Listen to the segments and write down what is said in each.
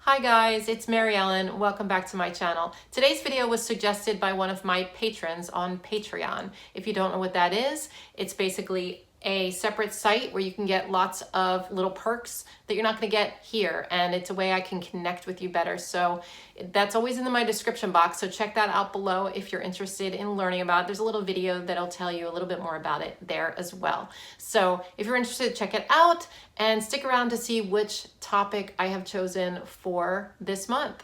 Hi guys, it's Mary Ellen. Welcome back to my channel. Today's video was suggested by one of my patrons on Patreon. If you don't know what that is, it's basically a separate site where you can get lots of little perks that you're not going to get here, and it's a way I can connect with you better. So that's always in my description box, so check that out below if you're interested in learning about it. There's a little video that'll tell you a little bit more about it there as well. So if you're interested, check it out and stick around to see which topic I have chosen for this month.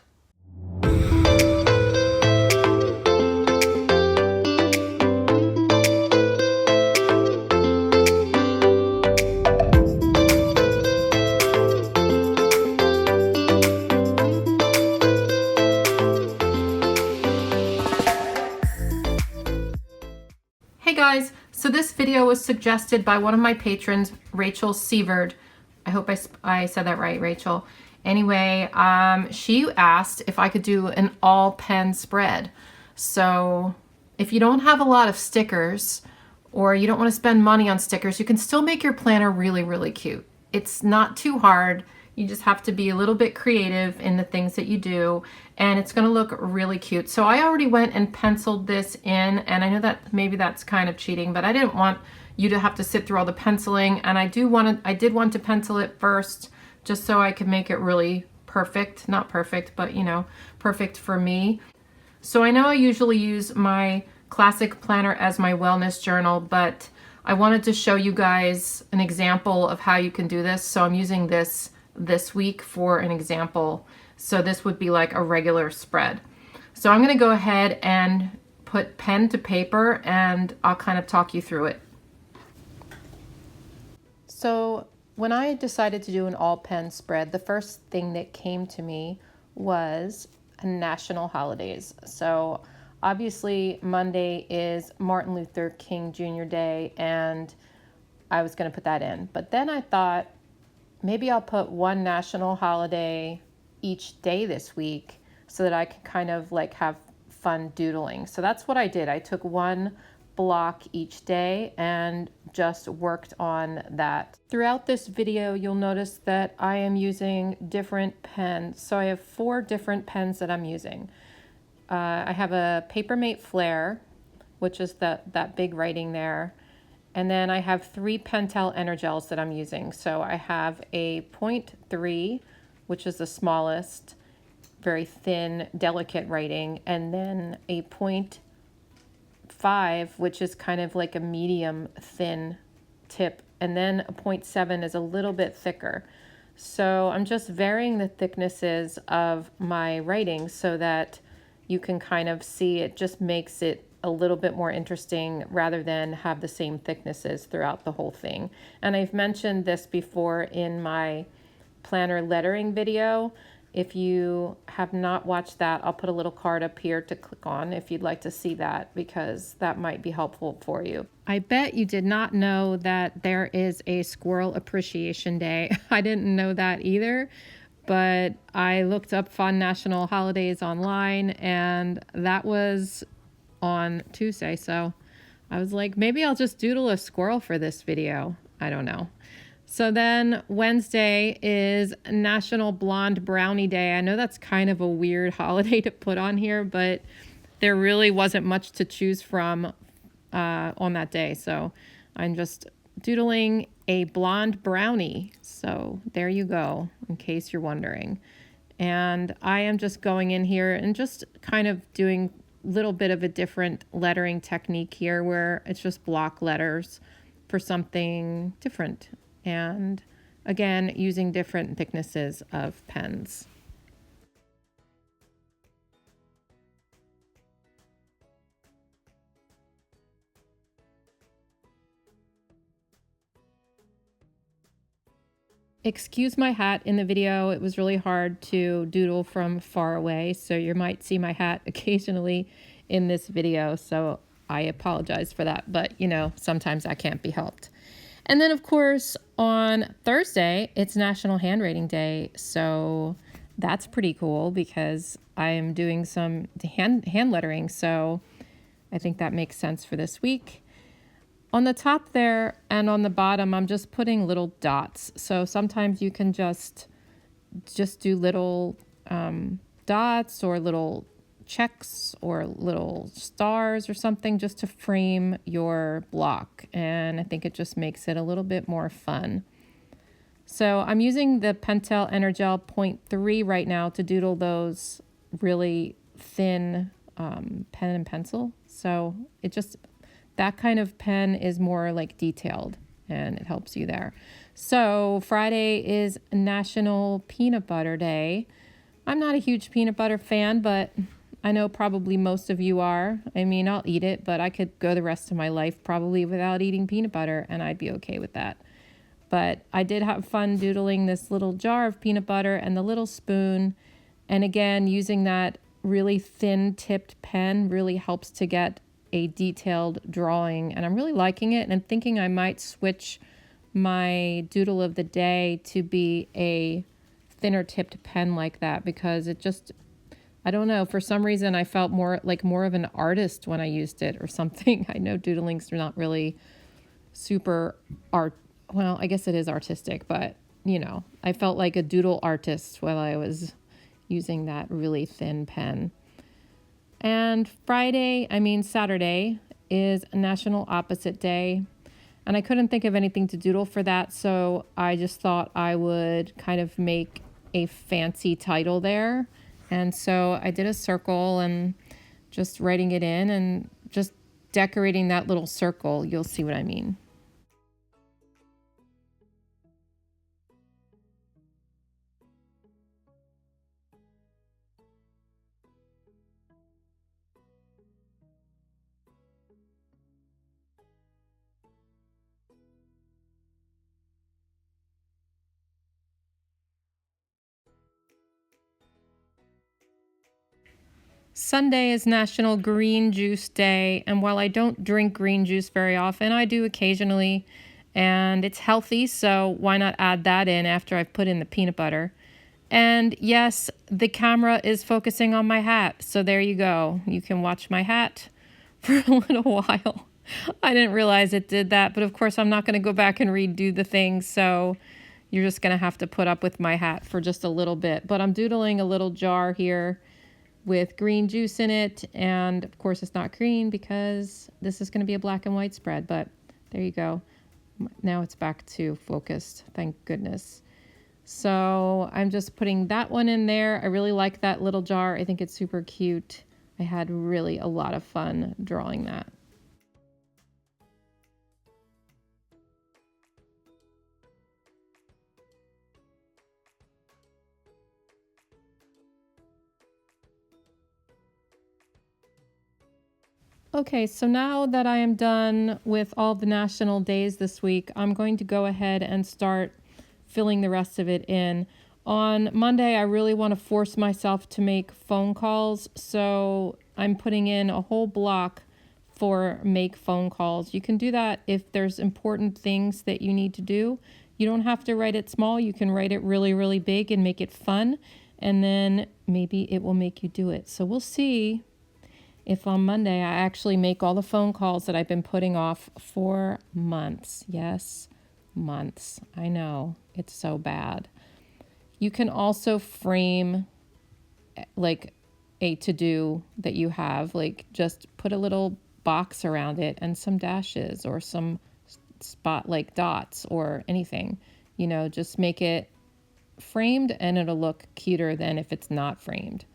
Hey guys, so this video was suggested by one of my patrons, Rachel Sieverd. I hope I said that right, Rachel. Anyway, she asked if I could do an all pen spread. So if you don't have a lot of stickers or you don't want to spend money on stickers, you can still make your planner really, really cute. It's not too hard. You just have to be a little bit creative in the things that you do, and it's going to look really cute. So I already went and penciled this in, and I know that maybe that's kind of cheating, but I didn't want you to have to sit through all the penciling, and I did want to pencil it first just so I could make it really perfect. Not perfect, but you know, perfect for me. So I know I usually use my classic planner as my wellness journal, but I wanted to show you guys an example of how you can do this. So I'm using this week for an example. So this would be like a regular spread. So I'm going to go ahead and put pen to paper and I'll kind of talk you through it. So when I decided to do an all pen spread, the first thing that came to me was national holidays. So obviously Monday is Martin Luther King Jr. Day, and I was going to put that in. But then I thought, maybe I'll put one national holiday each day this week so that I can kind of like have fun doodling. So that's what I did. I took one block each day and just worked on that. Throughout this video, you'll notice that I am using different pens. So I have 4 different pens that I'm using. I have a Papermate Flare, which is that big writing there. And then I have 3 Pentel Energels that I'm using. So I have a 0.3, which is the smallest, very thin, delicate writing, and then a 0.5, which is kind of like a medium thin tip, and then a 0.7 is a little bit thicker. So I'm just varying the thicknesses of my writing so that you can kind of see it just makes it a little bit more interesting rather than have the same thicknesses throughout the whole thing. And I've mentioned this before in my planner lettering video. If you have not watched that, I'll put a little card up here to click on if you'd like to see that, because that might be helpful for you. I bet you did not know that there is a Squirrel Appreciation Day. I didn't know that either, but I looked up fun national holidays online, and that was on Tuesday. So I was like, maybe I'll just doodle a squirrel for this video. I don't know. So then Wednesday is National Blonde Brownie Day. I know that's kind of a weird holiday to put on here, but there really wasn't much to choose from on that day. So I'm just doodling a blonde brownie. So there you go, in case you're wondering. And I am just going in here and just kind of doing a little bit of a different lettering technique here, where it's just block letters for something different. And again, using different thicknesses of pens. Excuse my hat in the video. It was really hard to doodle from far away, so you might see my hat occasionally in this video, so I apologize for that, but you know, sometimes that can't be helped. And then of course on Thursday, it's National Handwriting Day, so that's pretty cool because I am doing some hand lettering, so I think that makes sense for this week. On the top there and on the bottom, I'm just putting little dots. So sometimes you can just do little dots or little checks or little stars or something just to frame your block. And I think it just makes it a little bit more fun. So I'm using the Pentel Energel 0.3 right now to doodle those really thin pen and pencil. So it just, that kind of pen is more like detailed and it helps you there. So Friday is National Peanut Butter Day. I'm not a huge peanut butter fan, but I know probably most of you are. I mean, I'll eat it, but I could go the rest of my life probably without eating peanut butter, and I'd be okay with that. But I did have fun doodling this little jar of peanut butter and the little spoon. And again, using that really thin tipped pen really helps to get a detailed drawing. And I'm really liking it, and I'm thinking I might switch my doodle of the day to be a thinner tipped pen like that, because it just, I don't know, for some reason I felt more of an artist when I used it or something. I know doodling's not really super well, I guess it is artistic, but you know, I felt like a doodle artist while I was using that really thin pen. And Saturday is National Opposite Day. And I couldn't think of anything to doodle for that, so I just thought I would kind of make a fancy title there. And so I did a circle and just writing it in and just decorating that little circle. You'll see what I mean. Sunday is National Green Juice Day, and while I don't drink green juice very often, I do occasionally, and it's healthy, so why not add that in after I've put in the peanut butter? And yes, the camera is focusing on my hat, so there you go. You can watch my hat for a little while. I didn't realize it did that, but of course I'm not going to go back and redo the thing, so you're just going to have to put up with my hat for just a little bit. But I'm doodling a little jar here with green juice in it, and of course it's not green because this is going to be a black and white spread, but there you go. Now it's back to focused, thank goodness. So I'm just putting that one in there. I really like that little jar. I think it's super cute. I had really a lot of fun drawing that. Okay, so now that I am done with all the national days this week, I'm going to go ahead and start filling the rest of it in. On Monday, I really want to force myself to make phone calls, so I'm putting in a whole block for make phone calls. You can do that if there's important things that you need to do. You don't have to write it small. You can write it really, really big and make it fun, and then maybe it will make you do it. So we'll see if on Monday I actually make all the phone calls that I've been putting off for months. Yes, months. I know, it's so bad. You can also frame like a to-do that you have, like just put a little box around it and some dashes or some spot like dots or anything. You know, just make it framed and it'll look cuter than if it's not framed.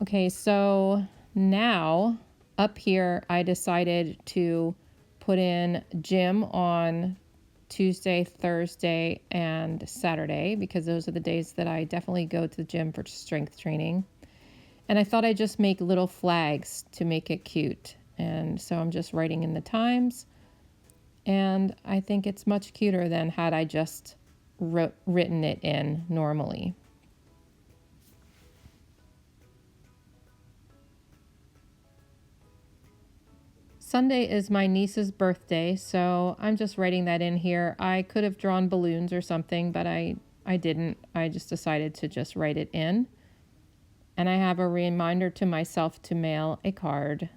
Okay, so now up here I decided to put in gym on Tuesday, Thursday, and Saturday because those are the days that I definitely go to the gym for strength training. And I thought I'd just make little flags to make it cute. And so I'm just writing in the times. And I think it's much cuter than had I just written it in normally. Sunday is my niece's birthday, so I'm just writing that in here. I could have drawn balloons or something, but I didn't. I just decided to just write it in. And I have a reminder to myself to mail a card.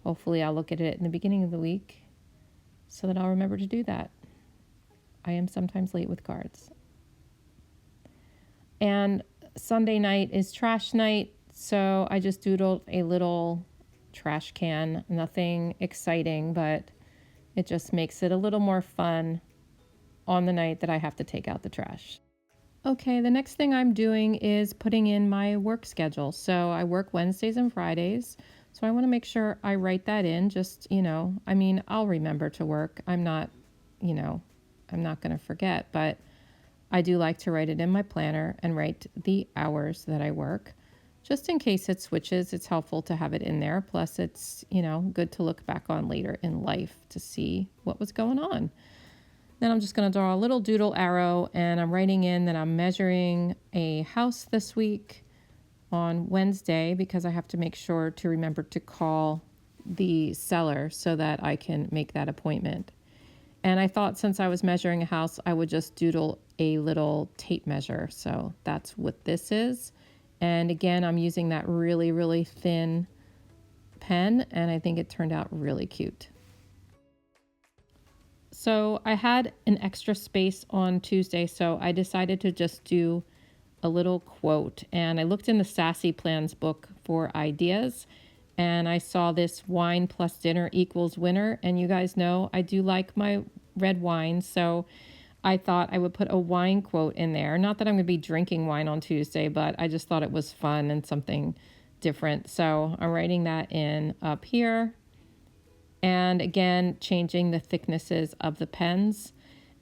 Hopefully I'll look at it in the beginning of the week so that I'll remember to do that. I am sometimes late with cards. And Sunday night is trash night, so I just doodled a little trash can. Nothing exciting, but it just makes it a little more fun on the night that I have to take out the trash. Okay, the next thing I'm doing is putting in my work schedule. So I work Wednesdays and Fridays. So I want to make sure I write that in. Just, I mean, I'll remember to work. I'm not going to forget, but I do like to write it in my planner and write the hours that I work. Just in case it switches, it's helpful to have it in there. Plus, it's, good to look back on later in life to see what was going on. Then I'm just going to draw a little doodle arrow, and I'm writing in that I'm measuring a house this week on Wednesday because I have to make sure to remember to call the seller so that I can make that appointment. And I thought since I was measuring a house, I would just doodle a little tape measure. So that's what this is. And again, I'm using that really, really thin pen, and I think it turned out really cute. So I had an extra space on Tuesday, so I decided to just do a little quote. And I looked in the Sassy Plans book for ideas, and I saw this wine plus dinner equals winner. And you guys know I do like my red wine, so I thought I would put a wine quote in there. Not that I'm going to be drinking wine on Tuesday, but I just thought it was fun and something different. So I'm writing that in up here. And again, changing the thicknesses of the pens.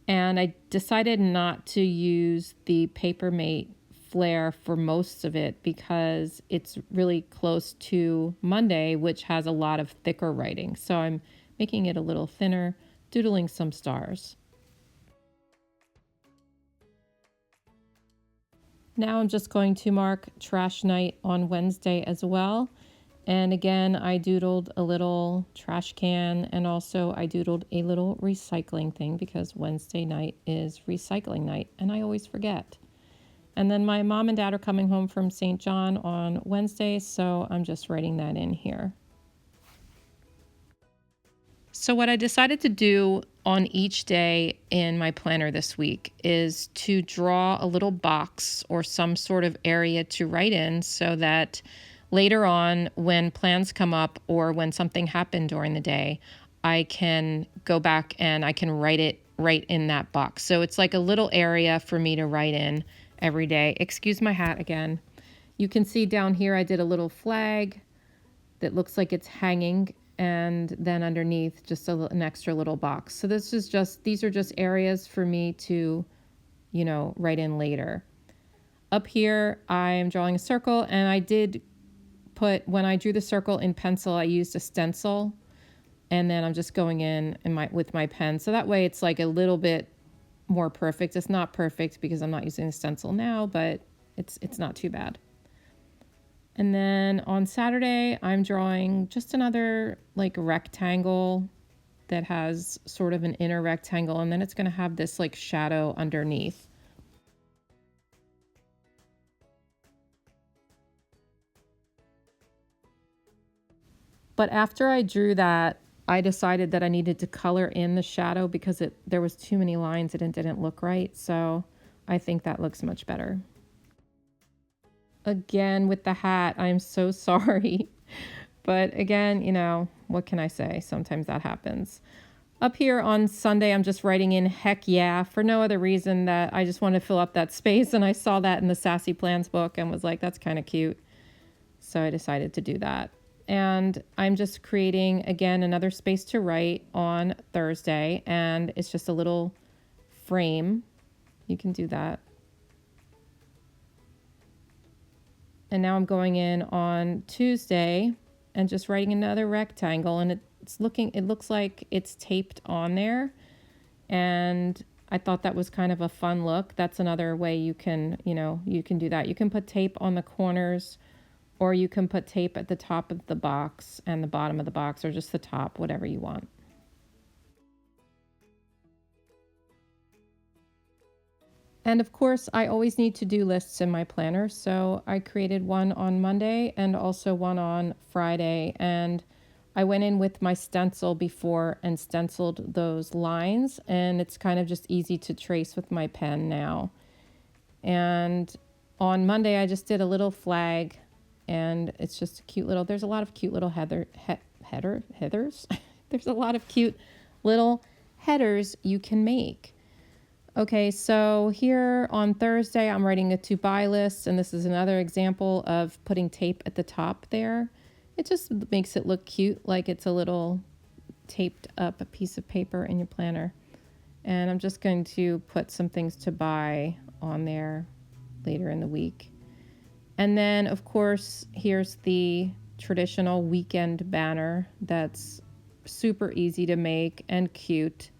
And I decided not to use the Papermate Flare for most of it because it's really close to Monday, which has a lot of thicker writing. So I'm making it a little thinner, doodling some stars. Now I'm just going to mark trash night on Wednesday as well. And again, I doodled a little trash can, and also I doodled a little recycling thing because Wednesday night is recycling night and I always forget. And then my mom and dad are coming home from St. John on Wednesday, so I'm just writing that in here. So what I decided to do on each day in my planner this week is to draw a little box or some sort of area to write in so that later on when plans come up or when something happened during the day, I can go back and I can write it right in that box. So it's like a little area for me to write in every day. Excuse my hat again. You can see down here I did a little flag that looks like it's hanging, and then underneath just an extra little box. So these are just areas for me to, write in later. Up here, I am drawing a circle, and I did when I drew the circle in pencil, I used a stencil, and then I'm just going in with my pen. So that way it's like a little bit more perfect. It's not perfect because I'm not using the stencil now, but it's not too bad. And then on Saturday, I'm drawing just another like rectangle that has sort of an inner rectangle, and then it's going to have this like shadow underneath. But after I drew that, I decided that I needed to color in the shadow because there was too many lines and it didn't look right. So I think that looks much better. Again, with the hat, I'm so sorry. But again, what can I say? Sometimes that happens. Up here on Sunday, I'm just writing in heck yeah for no other reason that I just want to fill up that space. And I saw that in the Sassy Plans book and was like, that's kind of cute. So I decided to do that. And I'm just creating, again, another space to write on Thursday. And it's just a little frame. You can do that. And now I'm going in on Tuesday and just writing another rectangle, and it looks like it's taped on there. And I thought that was kind of a fun look. That's another way you can do that. You can put tape on the corners, or you can put tape at the top of the box and the bottom of the box, or just the top, whatever you want. And of course, I always need to-do lists in my planner, so I created one on Monday and also one on Friday, and I went in with my stencil before and stenciled those lines, and it's kind of just easy to trace with my pen now. And on Monday, I just did a little flag, and it's just a cute little, there's a lot of cute little headers. There's a lot of cute little headers you can make. Okay, so here on Thursday, I'm writing a to-buy list, and this is another example of putting tape at the top there. It just makes it look cute, like it's a little taped up a piece of paper in your planner. And I'm just going to put some things to buy on there later in the week. And then, of course, here's the traditional weekend banner that's super easy to make and cute.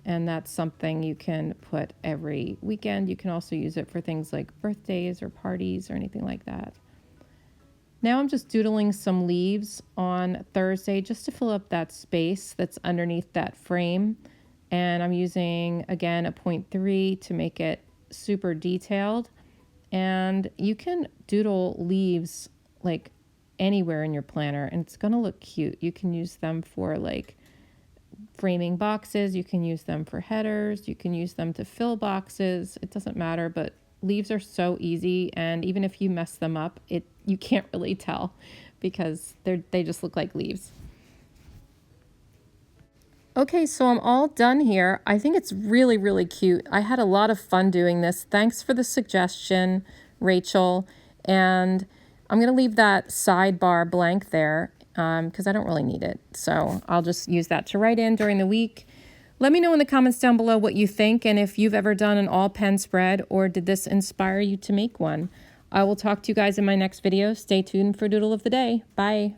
And that's something you can put every weekend. You can also use it for things like birthdays or parties or anything like that. Now I'm just doodling some leaves on Thursday just to fill up that space that's underneath that frame. And I'm using, again, a 0.3 to make it super detailed. And you can doodle leaves like anywhere in your planner, and it's gonna look cute. You can use them for like framing boxes, you can use them for headers, you can use them to fill boxes. It doesn't matter, but leaves are so easy, and even if you mess them up, you can't really tell because they just look like leaves. Okay, so I'm all done here. I think it's really, really cute. I had a lot of fun doing this. Thanks for the suggestion, Rachel. And I'm going to leave that sidebar blank there because I don't really need it. So I'll just use that to write in during the week. Let me know in the comments down below what you think and if you've ever done an all pen spread or did this inspire you to make one. I will talk to you guys in my next video. Stay tuned for Doodle of the Day. Bye.